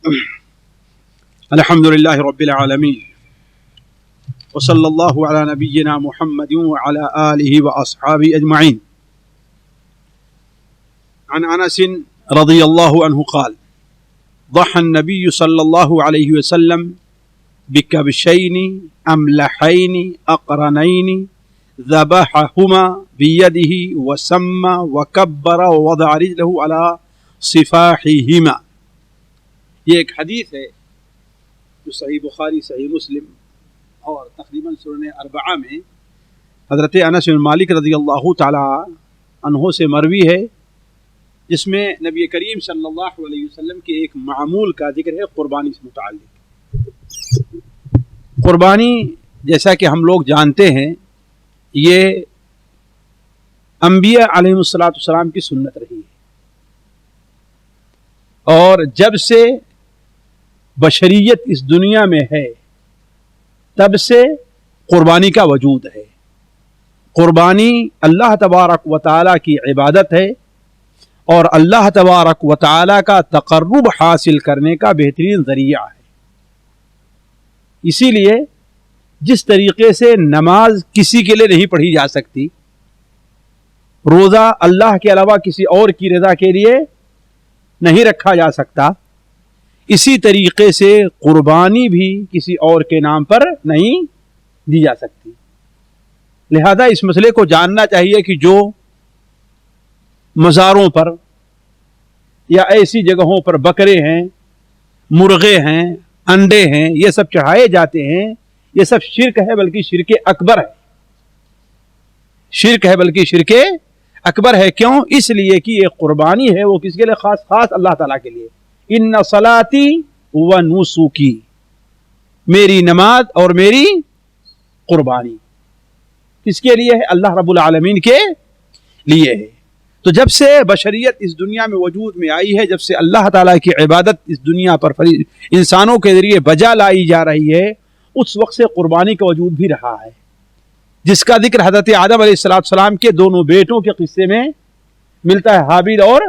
الحمد لله رب العالمين وصلى الله على نبينا محمد وعلى آله وأصحابه أجمعين. عن أنس رضي الله عنه قال: ضحى النبي صلى الله عليه وسلم بكبشين أملحين أقرنين ذبحهما بيده وسمى وكبر ووضع رجله على صفاحهما. یہ ایک حدیث ہے جو صحیح بخاری، صحیح مسلم اور تقریباً سنن اربعہ میں حضرت انس بن مالک رضی اللہ تعالی عنہ سے مروی ہے، جس میں نبی کریم صلی اللہ علیہ وسلم کے ایک معمول کا ذکر ہے قربانی سے متعلق. قربانی جیسا کہ ہم لوگ جانتے ہیں یہ انبیاء علیہ الصلوۃ والسلام کی سنت رہی ہے، اور جب سے بشریت اس دنیا میں ہے تب سے قربانی کا وجود ہے. قربانی اللہ تبارک و تعالیٰ کی عبادت ہے اور اللہ تبارک و تعالیٰ کا تقرب حاصل کرنے کا بہترین ذریعہ ہے. اسی لیے جس طریقے سے نماز کسی کے لیے نہیں پڑھی جا سکتی، روزہ اللہ کے علاوہ کسی اور کی رضا کے لیے نہیں رکھا جا سکتا، اسی طریقے سے قربانی بھی کسی اور کے نام پر نہیں دی جا سکتی. لہذا اس مسئلے کو جاننا چاہیے کہ جو مزاروں پر یا ایسی جگہوں پر بکرے ہیں، مرغے ہیں، انڈے ہیں، یہ سب چڑھائے جاتے ہیں، یہ سب شرک ہے، بلکہ شرک اکبر ہے. شرک ہے بلکہ شرک اکبر ہے. کیوں؟ اس لیے کہ یہ قربانی ہے وہ کس کے لیے؟ خاص اللہ تعالیٰ کے لیے. ان صلاتی و نسکی، میری نماز اور میری قربانی کس کے لیے ہے؟ اللہ رب العالمین کے لیے ہے. تو جب سے بشریت اس دنیا میں وجود میں آئی ہے، جب سے اللہ تعالیٰ کی عبادت اس دنیا پر انسانوں کے ذریعے بجا لائی جا رہی ہے، اس وقت سے قربانی کا وجود بھی رہا ہے، جس کا ذکر حضرت آدم علیہ السلام کے دونوں بیٹوں کے قصے میں ملتا ہے، حابیل اور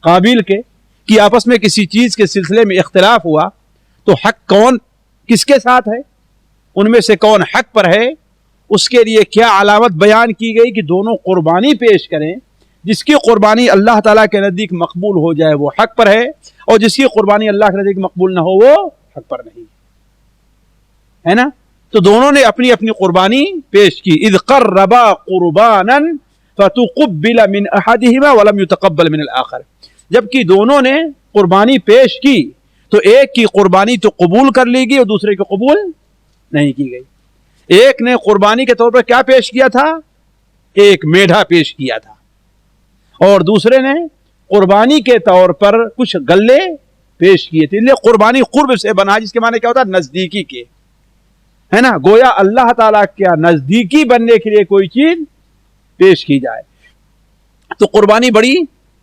قابیل کے، کہ آپس میں کسی چیز کے سلسلے میں اختلاف ہوا تو حق کون کس کے ساتھ ہے، ان میں سے کون حق پر ہے، اس کے لیے کیا علامت بیان کی گئی کہ دونوں قربانی پیش کریں. جس کی قربانی اللہ تعالیٰ کے نزدیک مقبول ہو جائے وہ حق پر ہے، اور جس کی قربانی اللہ کے نزدیک مقبول نہ ہو وہ حق پر نہیں ہے نا. تو دونوں نے اپنی اپنی قربانی پیش کی. اذ قربا قربانا فتقبل من احدهما ولم يتقبل من الاخر. جبکہ دونوں نے قربانی پیش کی تو ایک کی قربانی تو قبول کر لی گئی اور دوسرے کی قبول نہیں کی گئی. ایک نے قربانی کے طور پر کیا پیش کیا تھا؟ ایک میڈھا پیش کیا تھا، اور دوسرے نے قربانی کے طور پر کچھ گلے پیش کیے تھے. قربانی قرب سے بنا، جس کے معنی کیا ہوتا ہے؟ نزدیکی کے، ہے نا. گویا اللہ تعالیٰ کیا نزدیکی بننے کے لیے کوئی چیز پیش کی جائے. تو قربانی بڑی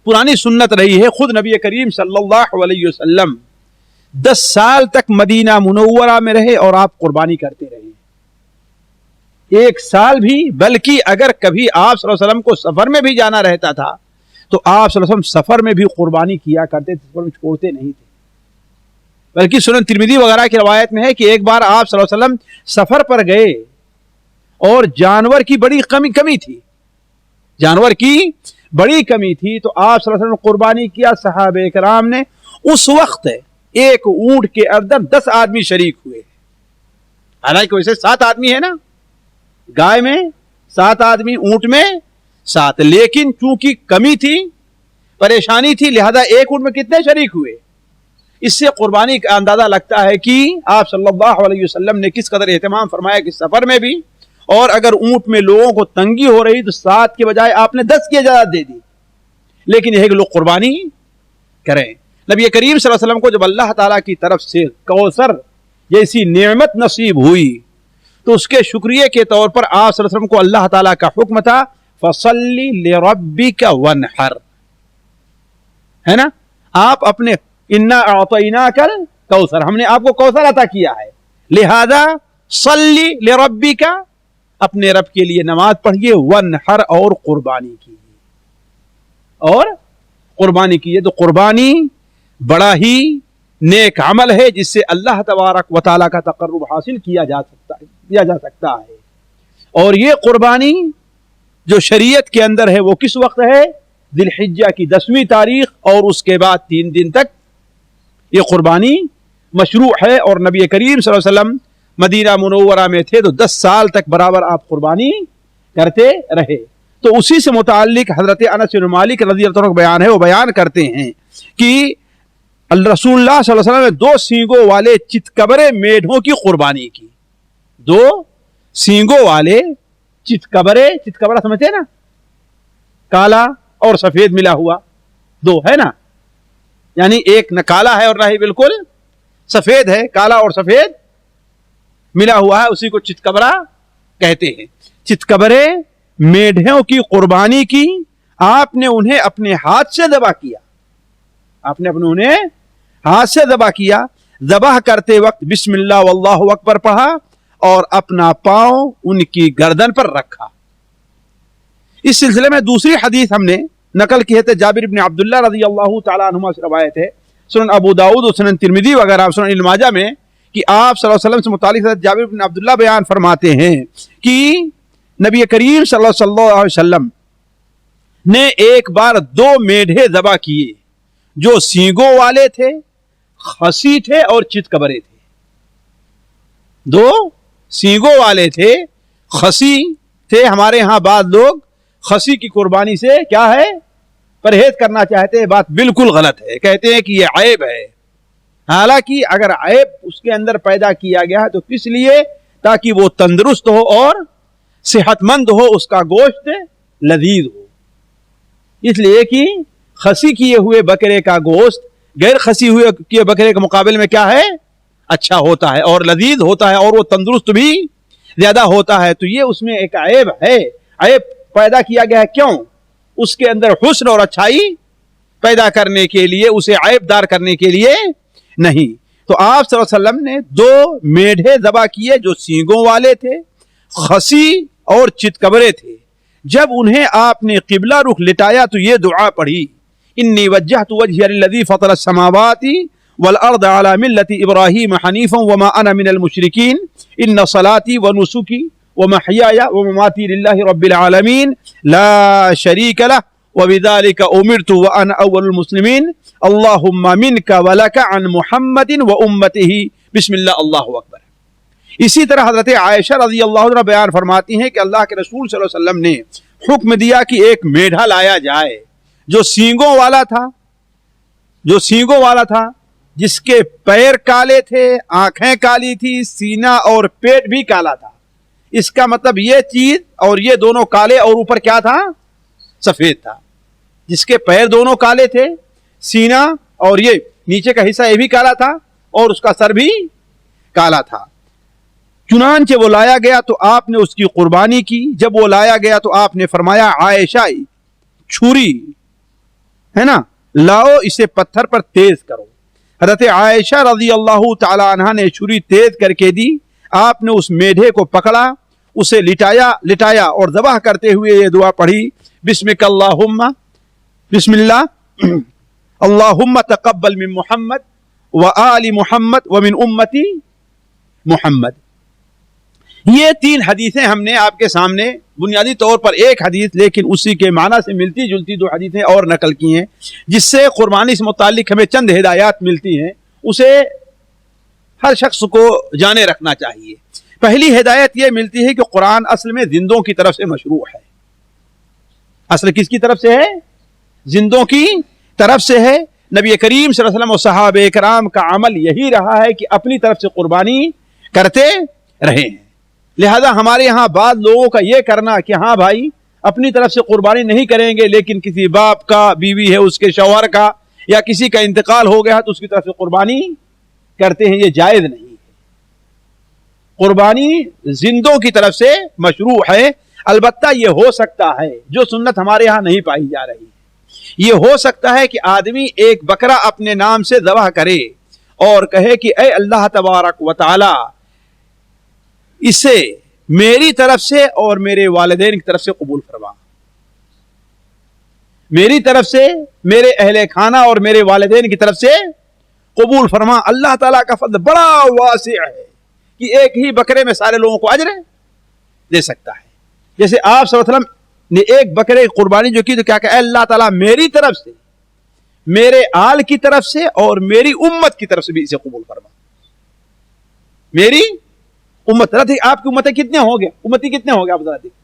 پرانی سنت رہی ہے. خود نبی کریم صلی اللہ علیہ وسلم 10 سال تک مدینہ منورہ میں رہے اور آپ قربانی کرتے رہے. 1 سال بھی، بلکہ اگر کبھی آپ صلی اللہ علیہ وسلم کو سفر میں بھی جانا رہتا تھا تو آپ صلی اللہ علیہ وسلم سفر میں بھی قربانی کیا کرتے تھے، سفر میں چھوڑتے نہیں تھے. بلکہ سنن ترمذی وغیرہ کی روایت میں ہے کہ ایک بار آپ صلی اللہ علیہ وسلم سفر پر گئے اور جانور کی بڑی کمی تھی، جانور کی بڑی کمی تھی، تو آپ صلی اللہ علیہ وسلم نے قربانی کیا. صحابہ کرام نے اس وقت ایک اونٹ کے اندر 10 آدمی شریک ہوئے. حالانکہ ویسے 7 آدمی ہے نا، گائے میں 7 آدمی، اونٹ میں 7، لیکن چونکہ کمی تھی، پریشانی تھی، لہذا ایک اونٹ میں کتنے شریک ہوئے. اس سے قربانی کا اندازہ لگتا ہے کہ آپ صلی اللہ علیہ وسلم نے کس قدر اہتمام فرمایا کہ سفر میں بھی، اور اگر اونٹ میں لوگوں کو تنگی ہو رہی تو 7 کے بجائے آپ نے 10 کی اجازت دے دی، لیکن یہ کہ لوگ قربانی کریں. نبی کریم صلی اللہ علیہ وسلم کو جب اللہ تعالیٰ کی طرف سے کوثر جیسی نعمت نصیب ہوئی تو اس کے شکریہ کے طور پر آپ صلی اللہ علیہ وسلم کو اللہ تعالیٰ کا حکم تھا فَصَلِّ لِرَبِّكَ وَانْحَرْ، ہے نا. آپ اپنے اِنَّا أَعْطَيْنَاكَ الْكَوْثَرَ، ہم نے آپ کو کوثر عطا کیا ہے، لہذا صلی لربک، اپنے رب کے لیے نماز پڑھیے، وانحر، اور قربانی کیجیے، اور قربانی کیجیے. تو قربانی بڑا ہی نیک عمل ہے جس سے اللہ تبارک و تعالیٰ کا تقرب حاصل کیا جا سکتا ہے. اور یہ قربانی جو شریعت کے اندر ہے وہ کس وقت ہے؟ ذی الحجہ کی 10ویں تاریخ اور اس کے بعد 3 دن تک یہ قربانی مشروع ہے. اور نبی کریم صلی اللہ علیہ وسلم مدینہ منورہ میں تھے تو 10 سال تک برابر آپ قربانی کرتے رہے. تو اسی سے متعلق حضرت انس بن مالک رضی اللہ عنہ بیان ہے, وہ بیان کرتے ہیں کہ رسول اللہ صلی اللہ علیہ وسلم نے 2 سینگوں والے چتکبرے میڈھوں کی قربانی کی. 2 سینگوں والے چتکبرا سمجھتے ہیں نا, کالا اور سفید ملا ہوا 2 ہے نا, یعنی ایک نہ کالا ہے اور نہ ہی بالکل سفید ہے, کالا اور سفید ملا ہوا ہے, اسی کو چتکبرا کہتے ہیں. چتکبرے میڈھوں کی قربانی کی, آپ نے انہیں اپنے ہاتھ سے ذبح کیا. آپ نے انہیں ہاتھ سے ذبح کیا. ذبح کرتے وقت بسم اللہ واللہ اکبر پڑھا اور اپنا پاؤں ان کی گردن پر رکھا. اس سلسلے میں دوسری حدیث ہم نے نقل کی ہے, جابر بن عبداللہ رضی اللہ تعالیٰ عنہما سے روایت ہے, سنن ابو داؤد اور سنن ترمذی وغیرہ, سنن ابن ماجہ میں, کہ آپ صلی اللہ علیہ وسلم سے متعلق حضرت جابر بن عبداللہ بیان فرماتے ہیں کہ نبی کریم صلی اللہ علیہ وسلم نے ایک بار 2 میڈھے ذبح کیے جو سینگوں والے تھے, خسی تھے اور چتکبرے تھے. 2 سینگوں والے تھے, خسی تھے. ہمارے ہاں بعض لوگ خسی کی قربانی سے کیا ہے پرہیز کرنا چاہتے ہیں, بات بالکل غلط ہے. کہتے ہیں کہ یہ عیب ہے. حالانکہ اگر عیب اس کے اندر پیدا کیا گیا ہے تو کس لیے؟ تاکہ وہ تندرست ہو اور صحت مند ہو, اس کا گوشت لذیذ ہو. اس لیے کہ خسی کیے ہوئے بکرے کا گوشت غیر خسی ہوئے کیے بکرے کے مقابلے میں کیا ہے؟ اچھا ہوتا ہے اور لذیذ ہوتا ہے اور وہ تندرست بھی زیادہ ہوتا ہے. تو یہ اس میں ایک عیب ہے. عیب پیدا کیا گیا ہے کیوں؟ اس کے اندر حسن اور اچھائی پیدا کرنے کے لیے, اسے عیب دار کرنے کے لیے نہیں. تو آپ صلی اللہ علیہ وسلم نے 2 میڈھے ذبح کیے جو سینگوں والے تھے, خسی اور چتکبرے تھے. جب انہیں آپ نے قبلہ رخ لٹایا تو یہ دعا پڑھی, انی وجہت وجہی للذی فطر السماوات والارض علی ملت ابراہیم حنیفا وما انا من المشرکین ان صلاتی ونسکی ومحیای ومماتی للہ رب العالمین لا شریک لہ وبذلک امرت وانا اول المسلمین اللہم منک ولک عن محمد وامتہ بسم اللہ اللہ اکبر. اسی طرح حضرت عائشہ رضی اللہ عنہ بیان فرماتی ہیں کہ اللہ کے رسول صلی اللہ علیہ وسلم نے حکم دیا کہ ایک میڈھا لایا جائے جو سینگوں والا تھا, جس کے پیر کالے تھے, آنکھیں کالی تھی, سینہ اور پیٹ بھی کالا تھا. اس کا مطلب یہ چیز اور یہ دونوں کالے اور اوپر کیا تھا؟ سفید تھا. جس کے پیر دونوں کالے تھے, سینہ اور یہ نیچے کا حصہ یہ بھی کالا تھا اور اس کا سر بھی کالا تھا. چنانچہ وہ لایا گیا تو آپ نے اس کی قربانی کی. جب وہ لایا گیا تو آپ نے فرمایا عائشہ چھری ہے نا, لاؤ اسے پتھر پر تیز کرو. حضرت عائشہ رضی اللہ تعالی عنہا نے چھری تیز کر کے دی. آپ نے اس میڈھے کو پکڑا, اسے لٹایا اور ذبح کرتے ہوئے یہ دعا پڑھی, بسمک اللہم, بسم اللہ اللہم تقبل من محمد وآل محمد ومن امتی محمد. یہ 3 حدیثیں ہم نے آپ کے سامنے بنیادی طور پر ایک حدیث لیکن اسی کے معنی سے ملتی جلتی 2 حدیثیں اور نقل کی ہیں, جس سے قربانی سے متعلق ہمیں چند ہدایات ملتی ہیں, اسے ہر شخص کو جانے رکھنا چاہیے. پہلی ہدایت یہ ملتی ہے کہ قرآن اصل میں زندوں کی طرف سے مشروع ہے. اصل کس کی طرف سے ہے؟ زندوں کی طرف سے ہے. نبی کریم صلی اللہ علیہ وسلم اور صحابہ کرام کا عمل یہی رہا ہے کہ اپنی طرف سے قربانی کرتے رہے ہیں. لہذا ہمارے ہاں بعض لوگوں کا یہ کرنا کہ ہاں بھائی اپنی طرف سے قربانی نہیں کریں گے لیکن کسی باپ کا, بیوی ہے اس کے شوہر کا یا کسی کا انتقال ہو گیا تو اس کی طرف سے قربانی کرتے ہیں, یہ جائز نہیں ہے. قربانی زندوں کی طرف سے مشروع ہے. البتہ یہ ہو سکتا ہے جو سنت ہمارے ہاں نہیں پائی جا رہی ہے, یہ ہو سکتا ہے کہ آدمی ایک بکرا اپنے نام سے ذبح کرے اور کہے کہ اے اللہ تبارک و تعالی اسے میری طرف سے اور میرے والدین کی طرف سے قبول فرما, میری طرف سے, میرے اہل خانہ اور میرے والدین کی طرف سے قبول فرما. اللہ تعالیٰ کا فضل بڑا واسع ہے کہ ایک ہی بکرے میں سارے لوگوں کو اجر دے سکتا ہے. جیسے آپ صلی اللہ علیہ وسلم نے ایک بکرے کی قربانی جو کی تو کیا کہ اے اللہ تعالیٰ میری طرف سے, میرے آل کی طرف سے اور میری امت کی طرف سے بھی اسے قبول فرما. میری امت, آپ کی امتیں کتنے ہو گئے, امتی کتنے ہو گئے آپ ذرا دیکھیں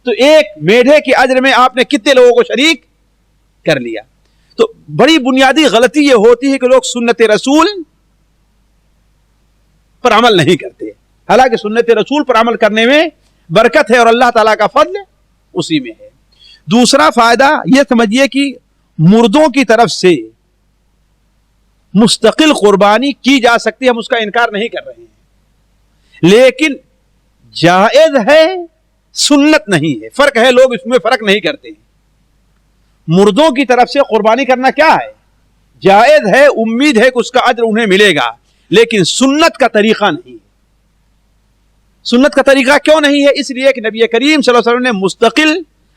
تو ایک میڈھے کے اجر میں آپ نے کتنے لوگوں کو شریک کر لیا. تو بڑی بنیادی غلطی یہ ہوتی ہے کہ لوگ سنت رسول پر عمل نہیں کرتے, حالانکہ سنت رسول پر عمل کرنے میں برکت ہے اور اللہ تعالیٰ کا فضل اسی میں ہے. دوسرا فائدہ یہ سمجھیے کہ مردوں کی طرف سے مستقل قربانی کی جا سکتی ہے, ہم اس کا انکار نہیں کر رہے ہیں, لیکن جائز ہے, سنت نہیں ہے. فرق ہے, لوگ اس میں فرق نہیں کرتے ہیں. مردوں کی طرف سے قربانی کرنا کیا ہے, جائز ہے, امید ہے کہ اس کا اجر انہیں ملے گا, لیکن سنت کا طریقہ نہیں. سنت کا طریقہ کیوں نہیں ہے؟ اس لیے کہ نبی کریم صلی اللہ علیہ وسلم نے مستقل,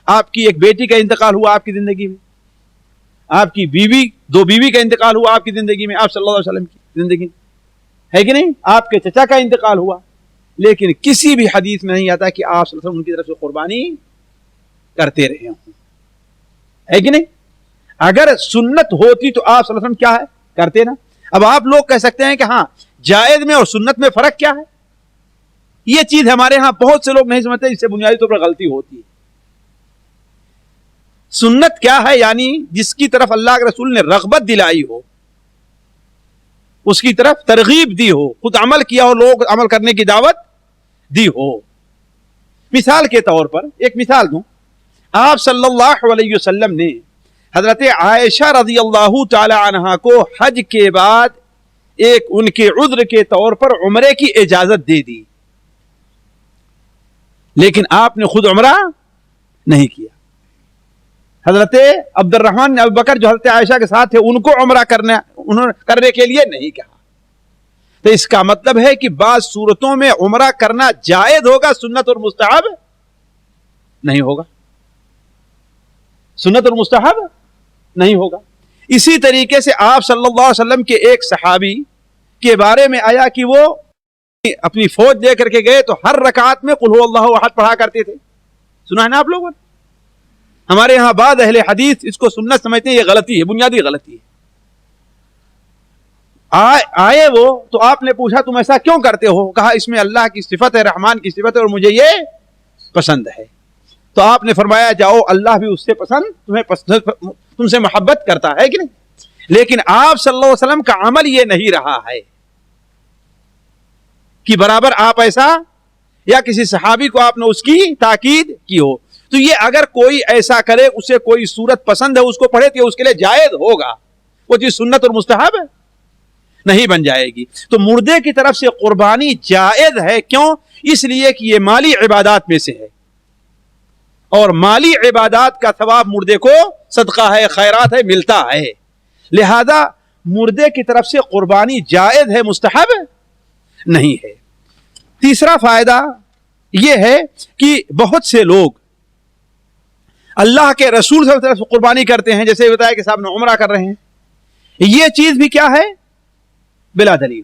آپ کی ایک بیٹی کا انتقال ہوا آپ کی زندگی میں, آپ کی بیوی, دو بیوی کا انتقال ہوا آپ کی زندگی میں, آپ صلی اللہ علیہ وسلم کی زندگی ہے کہ نہیں, آپ کے چچا کا انتقال ہوا, لیکن کسی بھی حدیث میں نہیں آتا کہ آپ صلی اللہ علیہ وسلم ان کی طرف سے قربانی کرتے رہے ہوں, ہے کہ نہیں. اگر سنت ہوتی تو آپ صلی اللہ علیہ وسلم کیا ہے کرتے نا. اب آپ لوگ کہہ سکتے ہیں کہ ہاں جائز میں اور سنت میں فرق کیا ہے, یہ چیز ہمارے ہاں بہت سے لوگ نہیں سمجھتے, اس سے بنیادی طور پر غلطی ہوتی ہے. سنت کیا ہے؟ یعنی جس کی طرف اللہ کے رسول نے رغبت دلائی ہو, اس کی طرف ترغیب دی ہو, خود عمل کیا ہو, لوگ عمل کرنے کی دعوت دی ہو. مثال کے طور پر ایک مثال دوں, آپ صلی اللہ علیہ وسلم نے حضرت عائشہ رضی اللہ تعالی عنہا کو حج کے بعد ایک ان کے عذر کے طور پر عمرے کی اجازت دے دی, لیکن آپ نے خود عمرہ نہیں کیا. حضرت عبد الرحمن نے ابوبکر جو حضرت عائشہ کے ساتھ تھے ان کو عمرہ کرنے کے لیے نہیں کہا. تو اس کا مطلب ہے کہ بعض صورتوں میں عمرہ کرنا جائز ہوگا, سنت اور مستحب نہیں ہوگا, سنت اور مستحب نہیں ہوگا. اسی طریقے سے آپ صلی اللہ علیہ وسلم کے ایک صحابی کے بارے میں آیا کہ وہ اپنی فوج لے کر کے گئے تو ہر رکعت میں قل هو اللہ احد پڑھا کرتے تھے. سنا ہے نا آپ لوگوں نے؟ ہمارے یہاں بعض اہل حدیث اس کو سنت سمجھتے ہیں, یہ غلطی ہے, بنیادی غلطی ہے. آئے وہ تو آپ نے پوچھا تم ایسا کیوں کرتے ہو؟ کہا اس میں اللہ کی صفت ہے, رحمان کی صفت ہے اور مجھے یہ پسند ہے. تو آپ نے فرمایا جاؤ, اللہ بھی اس سے تم سے محبت کرتا ہے کہ نہیں. لیکن آپ صلی اللہ علیہ وسلم کا عمل یہ نہیں رہا ہے کہ برابر آپ ایسا, یا کسی صحابی کو آپ نے اس کی تاکید کی ہو. تو یہ اگر کوئی ایسا کرے, اسے کوئی صورت پسند ہے, اس کو پڑھے تو اس کے لیے جائز ہوگا, وہ چیز سنت اور مستحب نہیں بن جائے گی. تو مردے کی طرف سے قربانی جائز ہے. کیوں؟ اس لیے کہ یہ مالی عبادات میں سے ہے, اور مالی عبادات کا ثواب مردے کو صدقہ ہے, خیرات ہے, ملتا ہے. لہذا مردے کی طرف سے قربانی جائز ہے, مستحب نہیں ہے. تیسرا فائدہ یہ ہے کہ بہت سے لوگ اللہ کے رسول صلی اللہ علیہ وسلم سے قربانی کرتے ہیں, جیسے بتایا کہ صاحب نے عمرہ کر رہے ہیں, یہ چیز بھی کیا ہے؟ بلا دلیل.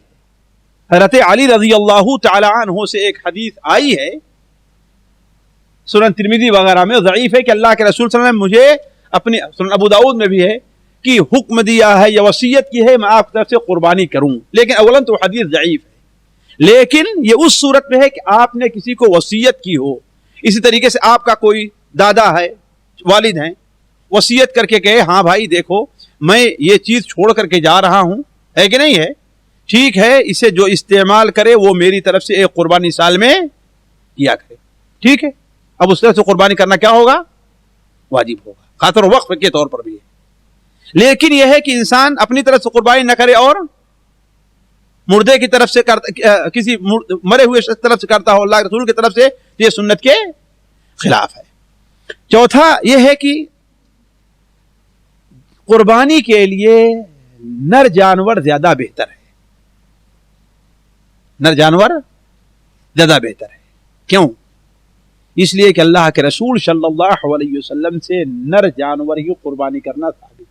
حضرت علی رضی اللہ تعالی عنہ سے ایک حدیث آئی ہے, سنن ترمذی وغیرہ میں, ضعیف ہے, کہ اللہ کے رسول صلی اللہ علیہ وسلم مجھے اپنے, سنن ابو داؤد میں بھی ہے, کہ حکم دیا ہے یا وصیت کی ہے میں آپ کی طرف سے قربانی کروں. لیکن اولاً تو حدیث ضعیف ہے, لیکن یہ اس صورت میں ہے کہ آپ نے کسی کو وصیت کی ہو. اسی طریقے سے آپ کا کوئی دادا ہے, والد ہیں, وصیت کر کے کہے ہاں بھائی دیکھو میں یہ چیز چھوڑ کر کے جا رہا ہوں, ہے کہ نہیں ہے, ٹھیک ہے, اسے جو استعمال کرے وہ میری طرف سے ایک قربانی سال میں کیا کرے, ٹھیک ہے. اب اس طرح سے قربانی کرنا کیا ہوگا؟ واجب ہوگا, خاطر وقف کے طور پر بھی ہے. لیکن یہ ہے کہ انسان اپنی طرف سے قربانی نہ کرے اور مردے کی طرف سے کسی مرے ہوئے شخص طرف سے کرتا ہو, اللہ کے رسول کی طرف سے, یہ سنت کے خلاف ہے. چوتھا یہ ہے کہ قربانی کے لیے نر جانور زیادہ بہتر ہے, نر جانور زیادہ بہتر ہے. کیوں؟ اس لیے کہ اللہ کے رسول صلی اللہ علیہ وسلم سے نر جانور ہی قربانی کرنا ثابت ہے.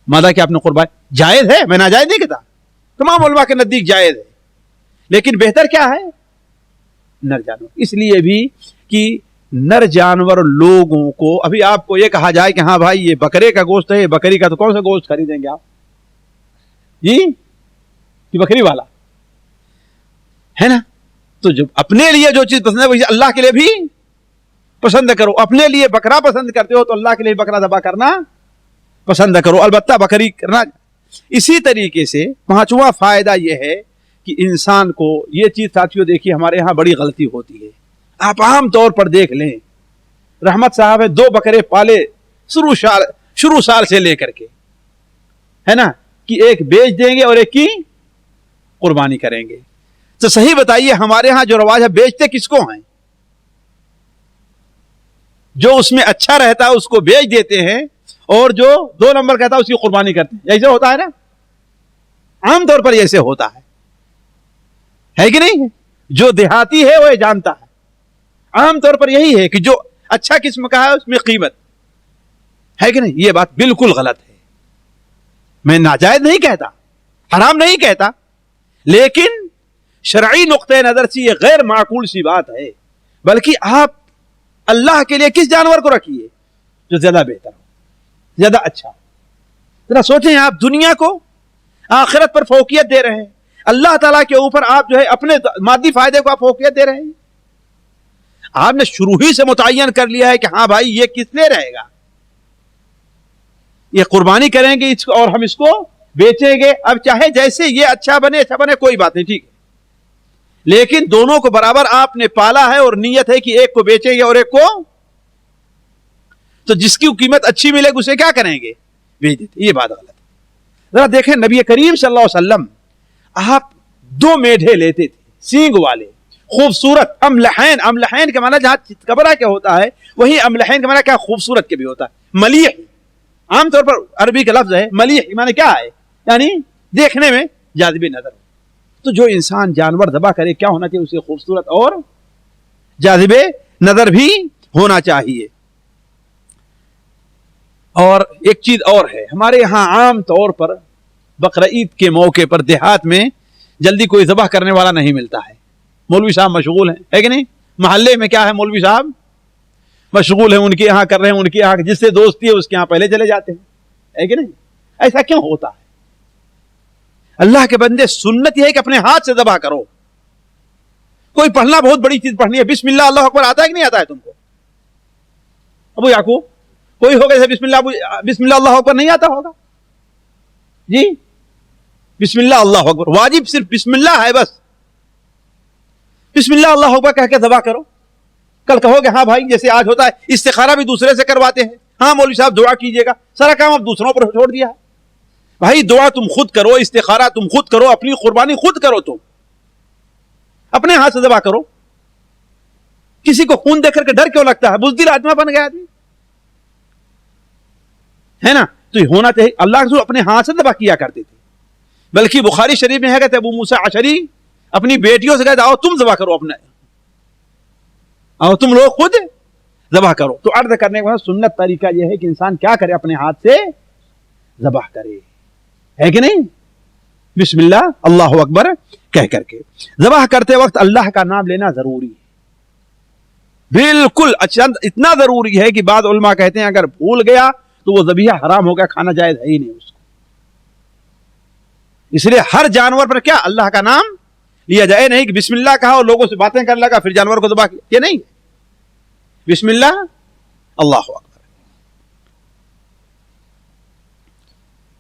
مادا کہ آپ نے قربانی جائز ہے, میں ناجائز نہیں کہتا, تمام علماء کے نزدیک جائز ہے, لیکن بہتر کیا ہے نر جانور. اس لیے بھی کہ نر جانور لوگوں کو, ابھی آپ کو یہ کہا جائے کہ ہاں بھائی یہ بکرے کا گوشت ہے, بکری کا تو کون سا گوشت خریدیں گے آپ جی, کہ بکری والا ہے نا. تو جب اپنے لیے جو چیز پسند ہے وہی اللہ کے لیے بھی پسند کرو. اپنے لیے بکرا پسند کرتے ہو تو اللہ کے لیے بکرا ذبح کرنا پسند کرو, البتہ بکری کرنا. اسی طریقے سے پانچواں فائدہ یہ ہے کہ انسان کو یہ چیز ساتھیوں دیکھیے ہمارے یہاں بڑی غلطی ہوتی ہے. آپ عام طور پر دیکھ لیں, رحمت صاحب ہے 2 بکرے پالے شروع سال سے لے کر کے, ہے نا, کہ ایک بیچ دیں گے اور ایک کی قربانی کریں گے. تو صحیح بتائیے ہمارے ہاں جو رواج ہے بیچتے کس کو ہیں؟ جو اس میں اچھا رہتا ہے اس کو بیچ دیتے ہیں, اور جو 2 نمبر کہتا ہے اس کی قربانی کرتے ہیں. ایسے ہوتا ہے نا, عام طور پر ایسے ہوتا ہے کہ نہیں؟ جو دیہاتی ہے وہ جانتا ہے, عام طور پر یہی ہے کہ جو اچھا قسم کا ہے اس میں قیمت ہے کہ نہیں. یہ بات بالکل غلط ہے. میں ناجائز نہیں کہتا, حرام نہیں کہتا, لیکن شرعی نقطۂ نظر سے یہ غیر معقول سی بات ہے. بلکہ آپ اللہ کے لیے کس جانور کو رکھیے جو زیادہ بہتر ہو, زیادہ اچھا. ذرا سوچیں, آپ دنیا کو آخرت پر فوقیت دے رہے ہیں, اللہ تعالیٰ کے اوپر آپ جو ہے اپنے مادی فائدے کو آپ فوقیت دے رہے ہیں. آپ نے شروع ہی سے متعین کر لیا ہے کہ ہاں بھائی یہ کس لیے رہے گا, یہ قربانی کریں گے اس کو اور ہم اس کو بیچیں گے. اب چاہے جیسے یہ اچھا بنے کوئی بات نہیں, ٹھیک ہے, لیکن دونوں کو برابر آپ نے پالا ہے اور نیت ہے کہ ایک کو بیچیں گے اور ایک کو, تو جس کی قیمت اچھی ملے گی اسے کیا کریں گے, بیچ دیتے. یہ بات غلط ہے. ذرا دیکھیں نبی کریم صلی اللہ علیہ وسلم آپ 2 میڈھے لیتے تھے, سینگ والے, خوبصورت, املحین. املحین کے معنی جہاں چتکبرا کیا ہوتا ہے وہی املحین کا معنی کیا خوبصورت کے بھی ہوتا ہے. ملیح عام طور پر عربی کا لفظ ہے, ملیح معنی کیا ہے, یعنی دیکھنے میں جاذب نظر. تو جو انسان جانور ذبح کرے کیا ہونا چاہیے, اسے خوبصورت اور جاذب نظر بھی ہونا چاہیے. اور ایک چیز اور ہے, ہمارے یہاں عام طور پر بقرعید کے موقع پر دیہات میں جلدی کوئی ذبح کرنے والا نہیں ملتا ہے. مولوی صاحب مشغول ہیں, ہے کہ نہیں, محلے میں کیا ہے مولوی صاحب مشغول ہیں, ان کے یہاں کر رہے ہیں, ان کے یہاں جس سے دوستی ہے اس کے یہاں پہلے چلے جاتے ہیں, ہے کہ نہیں. ایسا کیوں ہوتا ہے؟ اللہ کے بندے سنت یہ ہے کہ اپنے ہاتھ سے ذبح کرو. کوئی پڑھنا بہت بڑی چیز پڑھنی ہے, بسم اللہ اللہ اکبر آتا ہے کہ نہیں آتا ہے تم کو؟ ابو یعقوب کوئی ہوگا جیسے بسم اللہ اللہ اکبر نہیں آتا ہوگا جی؟ بسم اللہ اللہ اکبر واجب صرف بسم اللہ ہے, بس بسم اللہ اللہ اکبر کہہ کے ذبح کرو. کل کہو گے ہاں بھائی جیسے آج ہوتا ہے استخارہ بھی دوسرے سے کرواتے ہیں, ہاں مولوی صاحب دعا کیجئے گا, سارا کام اب دوسروں پر چھوڑ دیا ہے. بھائی دعا تم خود کرو, استخارہ تم خود کرو, اپنی قربانی خود کرو, تم اپنے ہاتھ سے ذبح کرو. کسی کو خون دیکھ کر کے ڈر کیوں لگتا ہے؟ بزدل آدمی بن گیا آدمی, ہے نا. تو یہ ہونا چاہیے. اللہ کے رسول اپنے ہاتھ سے ذبح کیا کرتے تھے. بلکہ بخاری شریف میں ہے کہتے ابو موسیٰ اشعری اپنی بیٹیوں سے کہتے آؤ تم ذبح کرو, اپنے آؤ تم لوگ خود ذبح کرو. تو عرض کرنے کے بعد سنت طریقہ یہ ہے کہ انسان کیا کرے, اپنے ہاتھ سے ذبح کرے, ہے کہ نہیں. بسم اللہ اللہ اکبر کہہ کر کے ذبح کرتے وقت اللہ کا نام لینا ضروری ہے, بالکل اتنا ضروری ہے کہ بعض علماء کہتے ہیں اگر بھول گیا تو وہ ذبیحہ حرام ہو گیا, کھانا جائز ہے ہی نہیں اس کو. اس لیے ہر جانور پر کیا اللہ کا نام لیا جائے, نہیں کہ بسم اللہ کہا اور لوگوں سے باتیں کرنے لگا پھر جانور کو ذبح کیا, یہ نہیں. بسم اللہ اللہ اکبر.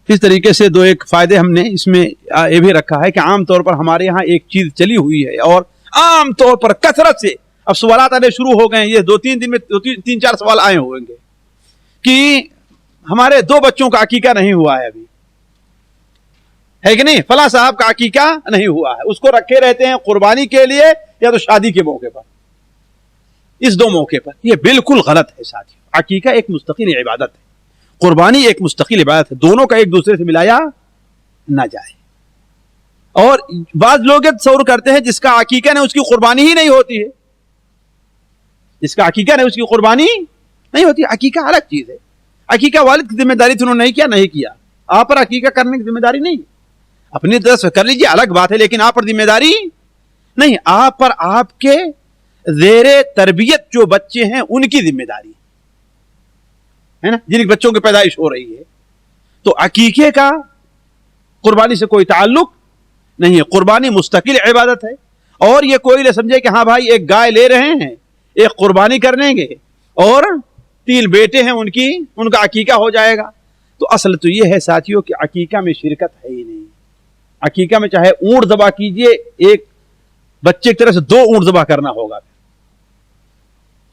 اس طریقے سے 2 ایک فائدے ہم نے اس میں یہ بھی رکھا ہے کہ عام طور پر ہمارے یہاں ایک چیز چلی ہوئی ہے اور عام طور پر کثرت سے اب سوالات آنے شروع ہو گئے ہیں, یہ 2-3 دن میں 3-4 سوال آئے ہوئیں گے کہ ہمارے 2 بچوں کا عقیقہ نہیں ہوا ہے ابھی, ہے کہ نہیں, فلاں صاحب کا عقیقہ نہیں ہوا ہے, اس کو رکھے رہتے ہیں قربانی کے لیے یا تو شادی کے موقع پر, اس 2 موقع پر. یہ بالکل غلط ہے ساتھیوں. عقیقہ ایک مستقل عبادت ہے, قربانی ایک مستقل عبادت ہے, دونوں کا ایک دوسرے سے ملایا نہ جائے. اور بعض لوگ تصور کرتے ہیں جس کا عقیقہ نہیں اس کی قربانی ہی نہیں ہوتی ہے, جس کا عقیقہ نہیں اس کی قربانی نہیں ہوتی. عقیقہ الگ چیز ہے, عقیقہ والد کی ذمہ داری تھی, انہوں نے نہیں کیا, آپ پر عقیقہ کرنے کی ذمہ داری نہیں. اپنی طرف سے کر لیجیے الگ بات ہے, لیکن آپ پر ذمہ داری نہیں. آپ پر آپ کے زیر تربیت جو بچے ہیں ان کی ذمہ داری ہے نا, جن بچوں کی پیدائش ہو رہی ہے. تو عقیقے کا قربانی سے کوئی تعلق نہیں ہے. قربانی مستقل عبادت ہے. اور یہ کوئی نہ سمجھے کہ ہاں بھائی ایک گائے لے رہے ہیں, ایک قربانی کر لیں گے اور 3 بیٹے ہیں ان کا عقیقہ ہو جائے گا. تو اصل تو یہ ہے ساتھیوں کہ عقیقہ میں شرکت ہے ہی نہیں. عقیقہ میں چاہے اونٹ ذبح کیجئے, ایک بچے کی طرف سے 2 اونٹ ذبح کرنا ہوگا,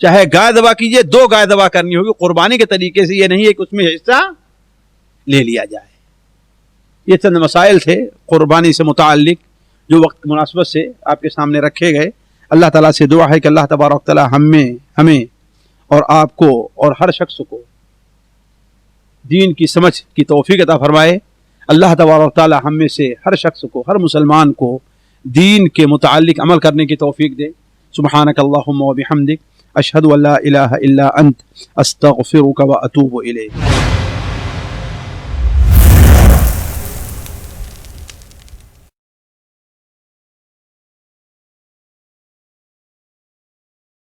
چاہے گائے ذبح کیجئے 2 گائے ذبح کرنی ہوگی. قربانی کے طریقے سے یہ نہیں ہے کہ اس میں حصہ لے لیا جائے. یہ چند مسائل تھے قربانی سے متعلق جو وقت مناسبت سے آپ کے سامنے رکھے گئے. اللہ تعالیٰ سے دعا ہے کہ اللہ تبارک و تعالیٰ ہمیں اور آپ کو اور ہر شخص کو دین کی سمجھ کی توفیق عطا فرمائے. اللہ تبارک و تعالیٰ ہم میں سے ہر شخص کو, ہر مسلمان کو دین کے متعلق عمل کرنے کی توفیق دے. سبحانک اللہم و بحمدک, اشہد ان لا الہ الا انت, استغفرک و اتوب الیک.